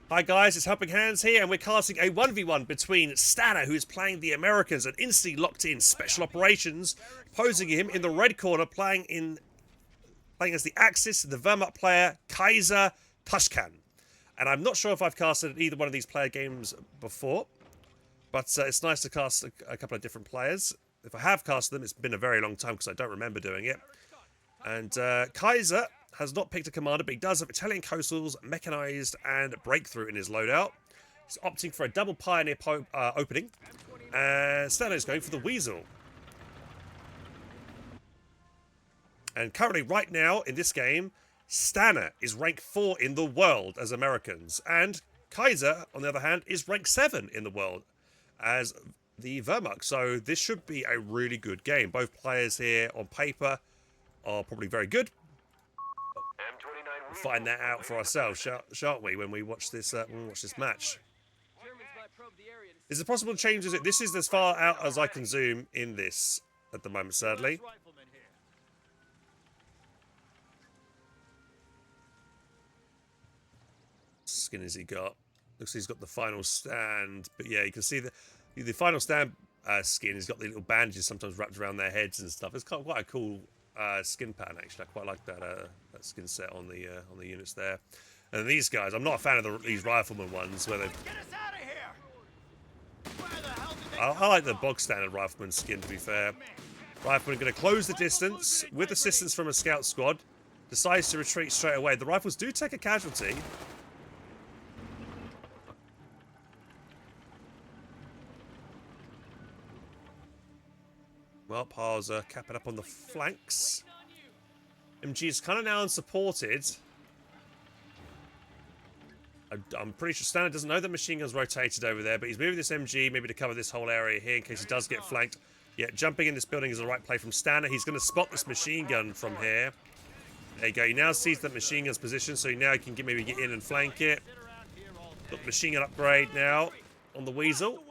Hi guys, it's HelpingHans here, and we're casting a 1v1 between Stana, who is playing the Americans and instantly locked in Special Operations, opposing him in the red corner, playing as the Axis, the Wehrmacht player, Kaiser Tushkan. And I'm not sure if I've casted either one of these player games before, but it's nice to cast a couple of different players. If I have casted them, it's been a very long time because I don't remember doing it. And Kaiser has not picked a commander, but he does have Italian Coastals, Mechanized, and Breakthrough in his loadout. He's opting for a double Pioneer opening. And Stana is going for the Weasel. And currently, right now, in this game, Stana is rank 4 in the world as Americans. And Kaiser, on the other hand, is rank 7 in the world as the Wehrmacht. So this should be a really good game. Both players here on paper are probably very good. We'll find that out for ourselves, shan't we, when we watch this match. Is it possible to change it? This is as far out as I can zoom in this at the moment, sadly. Skin has he got? Looks like he's got the final stand, but yeah, you can see the final stand skin has got the little bandages sometimes wrapped around their heads and stuff. It's quite a cool skin pattern, actually. I quite like that that skin set on the units there. And these guys, I'm not a fan of these rifleman ones where they. I like the bog standard rifleman skin, to be fair. Rifleman going to close the distance with assistance from a scout squad. Decides to retreat straight away. The rifles do take a casualty. Well, Pars are capping up on the flanks. MG is kind of now unsupported. I'm pretty sure Stana doesn't know that machine gun's rotated over there, but he's moving this MG maybe to cover this whole area here in case he does get flanked. Yeah, jumping in this building is the right play from Stana. He's going to spot this machine gun from here. There you go. He now sees that machine gun's position, so he now can maybe get in and flank it. Got the machine gun upgrade now on the Weasel.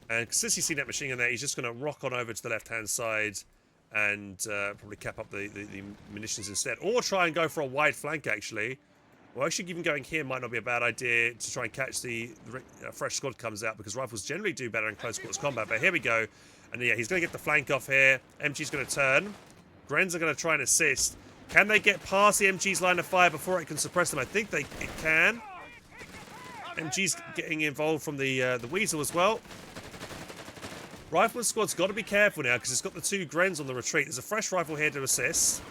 And since he's seen that machine gun there, he's just going to rock on over to the left-hand side and probably cap up the munitions instead. Or try and go for a wide flank, actually. Well, actually, even going here might not be a bad idea to try and catch the fresh squad comes out, because rifles generally do better in close quarters combat. But here we go. And yeah, he's going to get the flank off here. MG's going to turn. Grens are going to try and assist. Can they get past the MG's line of fire before it can suppress them? I think it can. MG's getting involved from the Weasel as well. Rifleman squad's got to be careful now because it's got the two Grens on the retreat. There's a fresh rifle here to assist.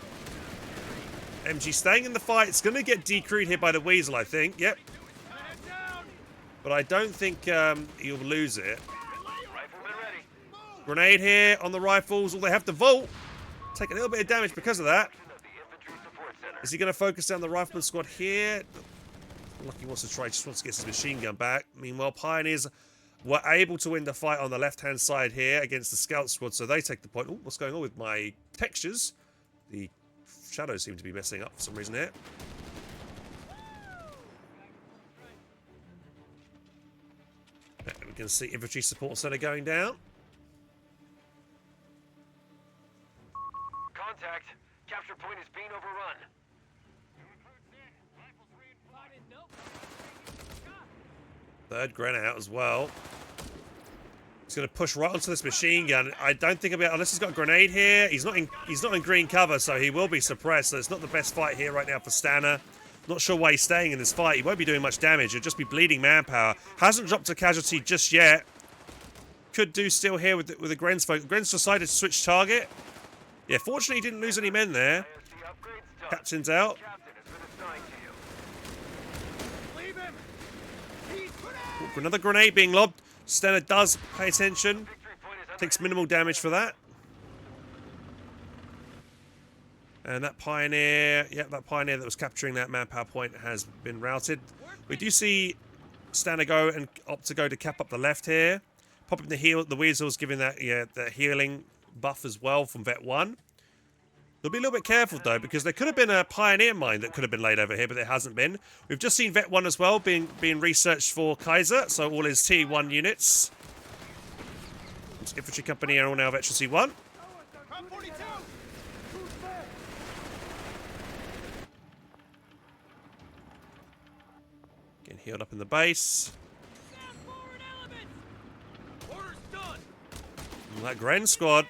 MG staying in the fight. It's going to get decrewed here by the Weasel, I think. Yep. But I don't think he'll lose it. Grenade here on the rifles. All they have to vault. Take a little bit of damage because of that. Is he going to focus down the Rifleman squad here? Lucky wants to try. Just wants to get his machine gun back. Meanwhile, Pioneers were able to win the fight on the left-hand side here against the scout squad, so they take the point. Oh, what's going on with my textures? The shadows seem to be messing up for some reason here. We can see infantry support center going down. Contact. Capture point is being overrun. Third grenade out as well. He's going to push right onto this machine gun. I don't think about unless he's got a grenade here. He's not in green cover, so he will be suppressed. So it's not the best fight here right now for Stana. Not sure why he's staying in this fight. He won't be doing much damage. He'll just be bleeding manpower. Hasn't dropped a casualty just yet. Could do still here with the Grens folk. Grens decided to switch target. Yeah, fortunately he didn't lose any men there. Captain's out. Another grenade being lobbed. Stana does pay attention. Takes minimal damage for that. And that Pioneer, that Pioneer that was capturing that manpower point has been routed. We do see Stana go and opt to go to cap up the left here. Popping the Weasels, giving that the healing buff as well from Vet 1. They'll be a little bit careful, though, because there could have been a Pioneer mine that could have been laid over here, but there hasn't been. We've just seen Vet 1 as well being researched for Kaiser, so all his T1 units. Infantry Company are all now Veteran C1. Getting healed up in the base. And that Gren squad.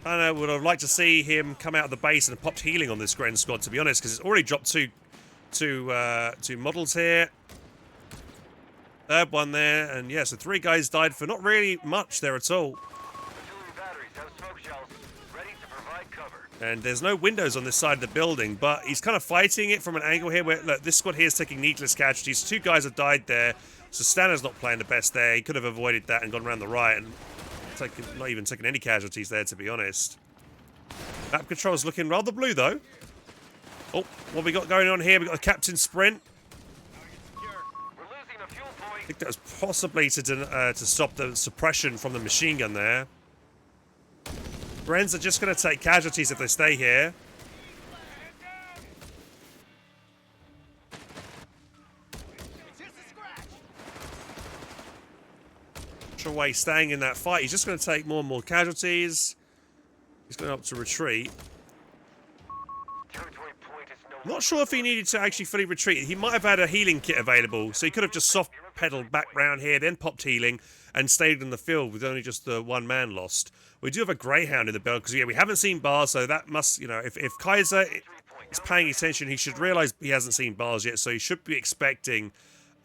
I would have liked to see him come out of the base and popped healing on this Gren squad, to be honest, because it's already dropped two models here. Third one there, and yeah, so 3 guys died for not really much there at all. And there's no windows on this side of the building, but he's kind of fighting it from an angle here where, look, this squad here is taking needless casualties. 2 guys have died there, so Stana's not playing the best there. He could have avoided that and gone around the right and not even taken any casualties there, to be honest. Map control's looking rather blue, though. Oh, what we got going on here? We got a captain sprint. I think that was possibly to stop the suppression from the machine gun there. Grens are just going to take casualties if they stay here. Away staying in that fight. He's just going to take more and more casualties. He's going to opt to retreat. I'm not sure if he needed to actually fully retreat. He might have had a healing kit available, so he could have just soft pedaled back round here, then popped healing, and stayed in the field with only just the 1 man lost. We do have a Greyhound in the build, because yeah, we haven't seen bars, so that must, you know, if Kaiser is paying attention, he should realise he hasn't seen bars yet, so he should be expecting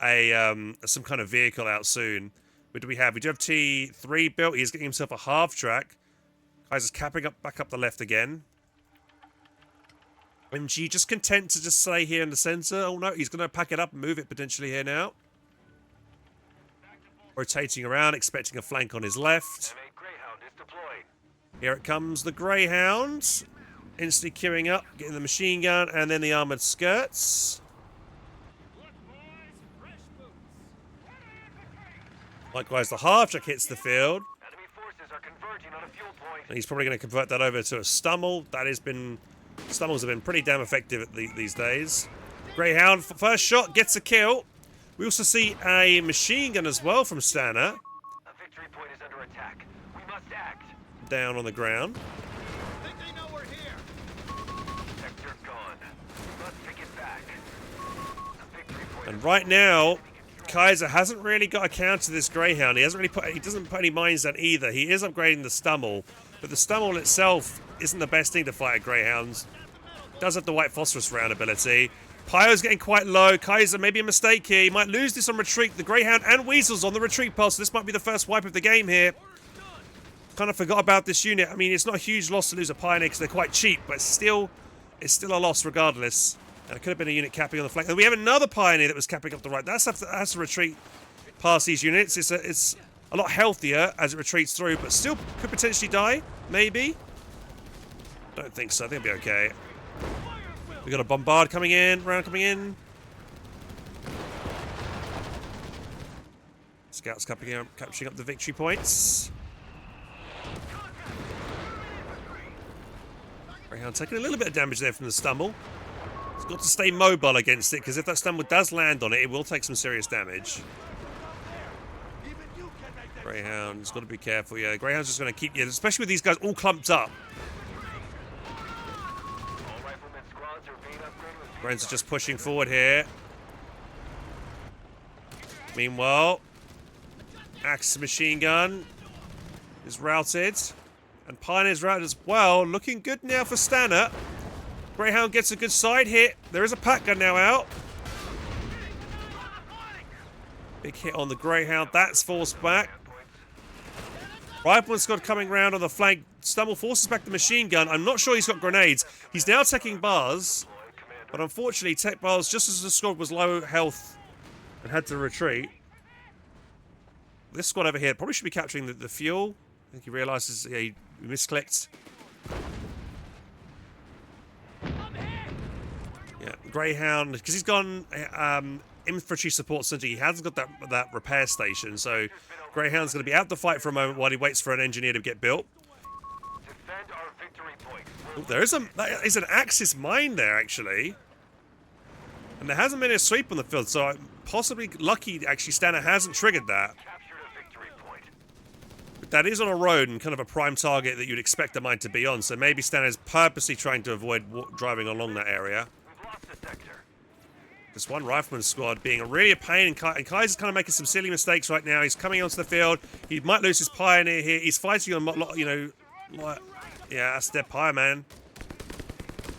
a some kind of vehicle out soon. What do we have? We do have T3 built. He's getting himself a half track. Kaiser's capping up back up the left again. MG just content to just stay here in the centre. Oh no, he's going to pack it up and move it potentially here now. Rotating around, expecting a flank on his left. Here it comes, the Greyhound. Instantly queuing up, getting the machine gun, and then the armoured skirts. Likewise, the half-track hits the field. Enemy forces are converging on a fuel point. And he's probably going to convert that over to a Stummel. Stummels have been pretty damn effective these days. Greyhound, first shot, gets a kill. We also see a machine gun as well from Stana. A victory point is under attack. We must act. Down on the ground. I think they know we're here. Sector gone. We must take it back. A victory point. And right now, Kaiser hasn't really got a counter to this Greyhound. He doesn't put any mines down either. He is upgrading the Stummel, but the Stummel itself isn't the best thing to fight a Greyhound. Does have the white phosphorus round ability. Pyro's getting quite low. Kaiser, maybe a mistake here. He might lose this on retreat. The Greyhound and Weasel's on the retreat path, so this might be the first wipe of the game here. Kind of forgot about this unit. I mean, it's not a huge loss to lose a Pioneer because they're quite cheap, but it's still a loss regardless. And it could have been a unit capping on the flank. And we have another Pioneer that was capping up the right. That's to retreat past these units. It's a lot healthier as it retreats through, but still could potentially die. Maybe. Don't think so. I think it'll be okay. We got a bombard coming in. Round coming in. Scouts capturing up the victory points. Greyhound taking a little bit of damage there from the Stummel. He's got to stay mobile against it, because if that Stummel does land on it, it will take some serious damage. Greyhound's got to be careful, yeah. Greyhound's just going to keep, especially with these guys all clumped up. Greyhound's just pushing forward here. Meanwhile, Axe machine gun is routed. And Pioneer's routed as well. Looking good now for Stana. Greyhound gets a good side hit. There is a pack gun now out. Big hit on the Greyhound. That's forced back. Rifleman squad coming round on the flank. Stummel forces back the machine gun. I'm not sure he's got grenades. He's now taking bars. But unfortunately, tech bars, just as the squad was low health and had to retreat. This squad over here probably should be capturing the fuel. I think he realises he misclicked. Yeah, Greyhound, because he's gone infantry support center. He hasn't got that repair station, so Greyhound's going to be out the fight for a moment while he waits for an engineer to get built. Defend our victory point. Oh, that is an Axis mine there, actually. And there hasn't been a sweep on the field, so I'm possibly lucky, actually, Stana hasn't triggered that. Captured a victory point. But that is on a road and kind of a prime target that you'd expect a mine to be on, so maybe Stana is purposely trying to avoid driving along that area. We've lost the sector. this one rifleman squad being really a pain, and Kaiser's kind of making some silly mistakes right now. He's coming onto the field. He might lose his pioneer here. He's fighting on, you know, like, yeah, that's their pie, man.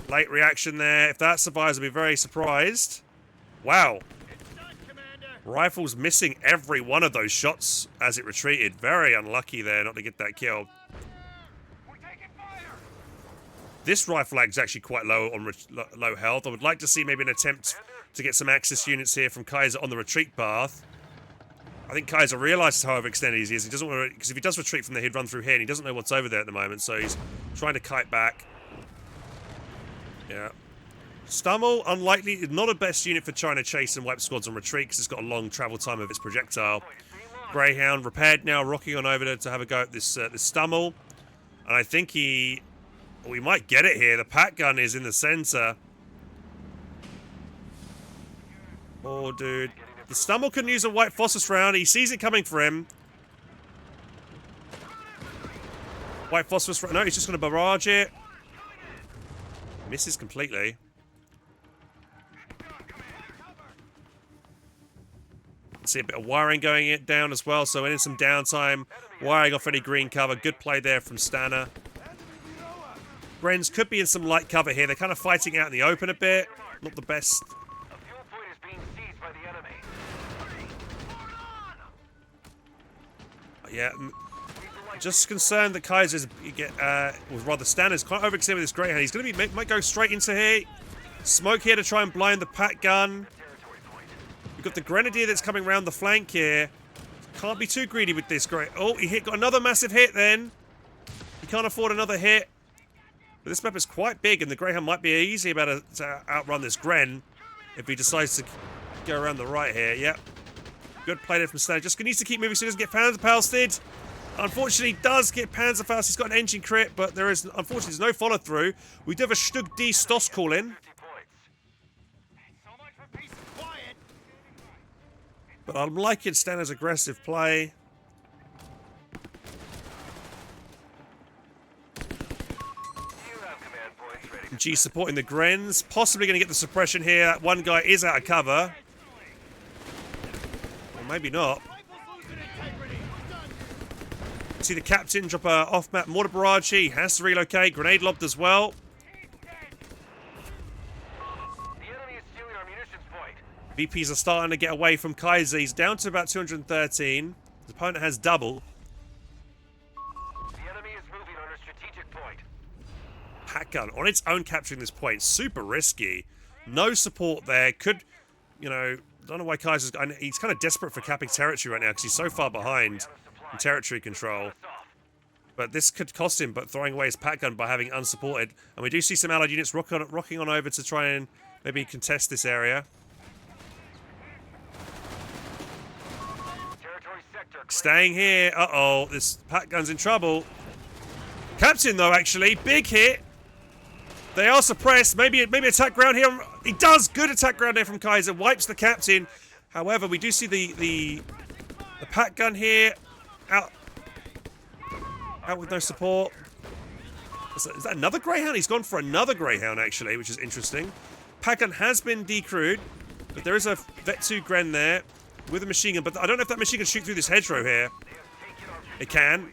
Late reaction there. If that survives, I'll be very surprised. Wow. Rifle's missing every one of those shots as it retreated. Very unlucky there not to get that kill. This rifle lag is actually quite low on low health. I would like to see maybe an attempt to get some Axis units here from Kaiser on the retreat path. I think Kaiser realizes how overextended he is. He doesn't want to, because if he does retreat from there, he'd run through here, and he doesn't know what's over there at the moment, so he's trying to kite back. Yeah. Stummel, unlikely, not a best unit for trying to chase and wipe squads on retreat, because it's got a long travel time of its projectile. Greyhound repaired now, rocking on over to have a go at this Stummel. And I think we might get it here. The pack gun is in the center. Oh, dude. The Stummel can use a white phosphorus round. He sees it coming for him. White phosphorus round. No, he's just going to barrage it. Misses completely. See a bit of wiring going down as well. So in some downtime. Wiring off any green cover. Good play there from Stana. Grens could be in some light cover here. They're kind of fighting out in the open a bit. Not the best. Yeah, just concerned that Kaiser's was rather Stana's quite overextended with this Greyhound. He's going to might go straight into here. Smoke here to try and blind the pack gun. We've got the Grenadier that's coming around the flank here. Can't be too greedy with this great. Oh, got another massive hit then. He can't afford another hit. But this map is quite big, and the Greyhound might be easy about to outrun this Gren if he decides to go around the right here. Yep. Good play there from Stana. Just needs to keep moving so he doesn't get Panzerfausted. Unfortunately, he does get Panzerfaust. He's got an engine crit, but there is, unfortunately, there's no follow-through. We do have a Stug D Stoss call in. But I'm liking Stana's aggressive play. G supporting the Grens. Possibly going to get the suppression here. One guy is out of cover. Or maybe not. See the captain drop a off-map mortar barrage. He has to relocate. Grenade lobbed as well. VPs are starting to get away from Kaiser. He's down to about 213. His opponent has double. The enemy is moving on a strategic point. Pack gun on its own capturing this point. Super risky. No support there. Could, you know, don't know why Kaiser's... He's kind of desperate for capping territory right now because he's so far behind in territory control. But this could cost him, but throwing away his pack gun by having unsupported. And we do see some allied units rocking on over to try and maybe contest this area. Staying here. Uh-oh, this pack gun's in trouble. Captain, though, actually. Big hit. They are suppressed. Maybe attack ground here. He does. Good attack ground there from Kaiser. Wipes the captain. However, we do see the pack gun here. Out with no support. Is that another Greyhound? He's gone for another Greyhound, actually, which is interesting. Pack gun has been decrewed, but there is a Vet 2 Gren there with a machine gun, but I don't know if that machine can shoot through this hedgerow here. It can.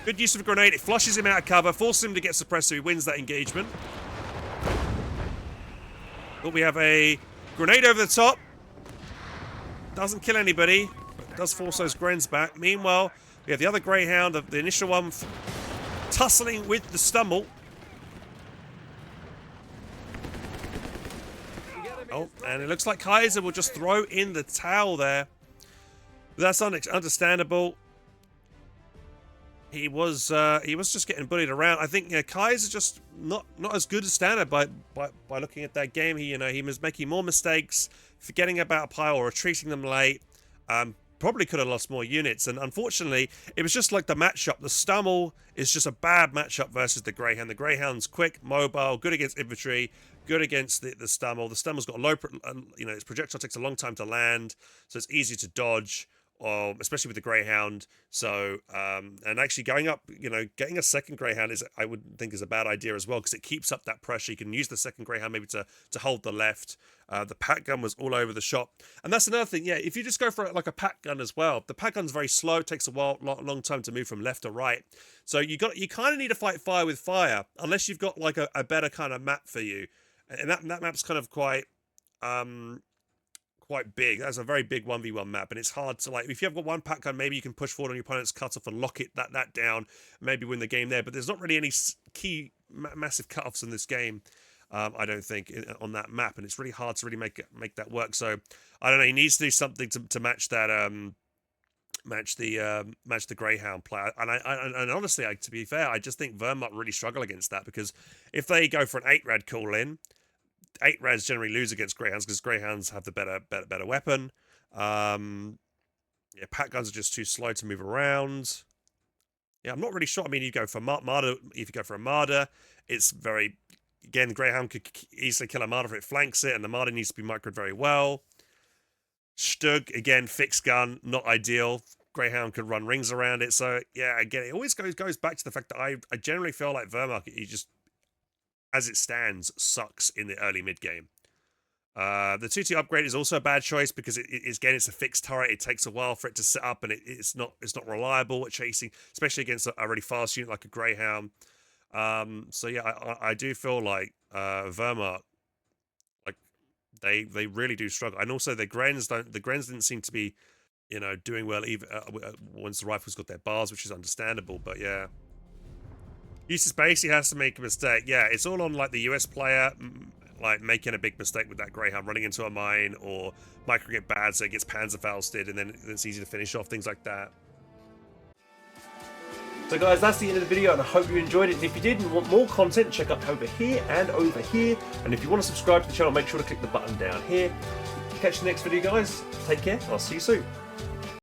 Good use of a grenade. It flushes him out of cover, forces him to get suppressed so he wins that engagement. But we have a grenade over the top. Doesn't kill anybody, but does force those Grens back. Meanwhile, we have the other Greyhound, the initial one, tussling with the Stummel. Oh, and it looks like Kaiser will just throw in the towel there. That's understandable. He was just getting bullied around. I think Kaiser just not as good as Stana by looking at that game. He was making more mistakes, forgetting about a pile or retreating them late. Probably could have lost more units, and unfortunately, it was just like the matchup. The Stummel is just a bad matchup versus the Greyhound. The Greyhound's quick, mobile, good against infantry, good against the Stummel. The Stummel's got a low, its projectile takes a long time to land, so it's easy to dodge, especially with the Greyhound. So, and actually going up, getting a second Greyhound I would think is a bad idea as well, because it keeps up that pressure. You can use the second Greyhound maybe to hold the left. The pack gun was all over the shop, and that's another thing. Yeah, if you just go for like a pack gun as well, the pack gun's very slow. It takes a long time to move from left to right. So you kind of need to fight fire with fire, unless you've got like a better kind of map for you, and that map's kind of quite big. That's a very big 1v1 map, and it's hard to, like, if you have got one pack gun, maybe you can push forward on your opponent's cutoff and lock that down, maybe win the game there. But there's not really any key massive cutoffs in this game. I don't think on that map, and it's really hard to really make that work. So I don't know. He needs to do something to match that, match the Greyhound player. And honestly, to be fair, I just think Wehrmacht really struggle against that, because if they go for an 8-rad call in, 8-rads generally lose against Greyhounds because Greyhounds have the better weapon. Yeah, pack guns are just too slow to move around. Yeah, I'm not really sure. I mean, you go for Marder. If you go for a Marder, it's very. Again, the Greyhound could easily kill a Marder if it flanks it, and the Marder needs to be microed very well. Stug, again, fixed gun, not ideal. Greyhound could run rings around it. So, yeah, again, it always goes back to the fact that I generally feel like Wehrmacht, he just, as it stands, sucks in the early mid-game. The 2T upgrade is also a bad choice because it's a fixed turret. It takes a while for it to set up, and it's not reliable at chasing, especially against a really fast unit like a Greyhound. So yeah, I do feel like Wehrmacht, like they really do struggle, and also the Grens didn't seem to be, doing well even once the rifles got their bars, which is understandable. But yeah, Eustace basically has to make a mistake. Yeah, it's all on like the US player, like making a big mistake with that Greyhound, running into a mine or microing it bad so it gets Panzerfausted, and then it's easy to finish off, things like that. So guys, that's the end of the video, and I hope you enjoyed it. And if you did and want more content, check out over here and over here. And if you want to subscribe to the channel, make sure to click the button down here. Catch you in the next video, guys. Take care. I'll see you soon.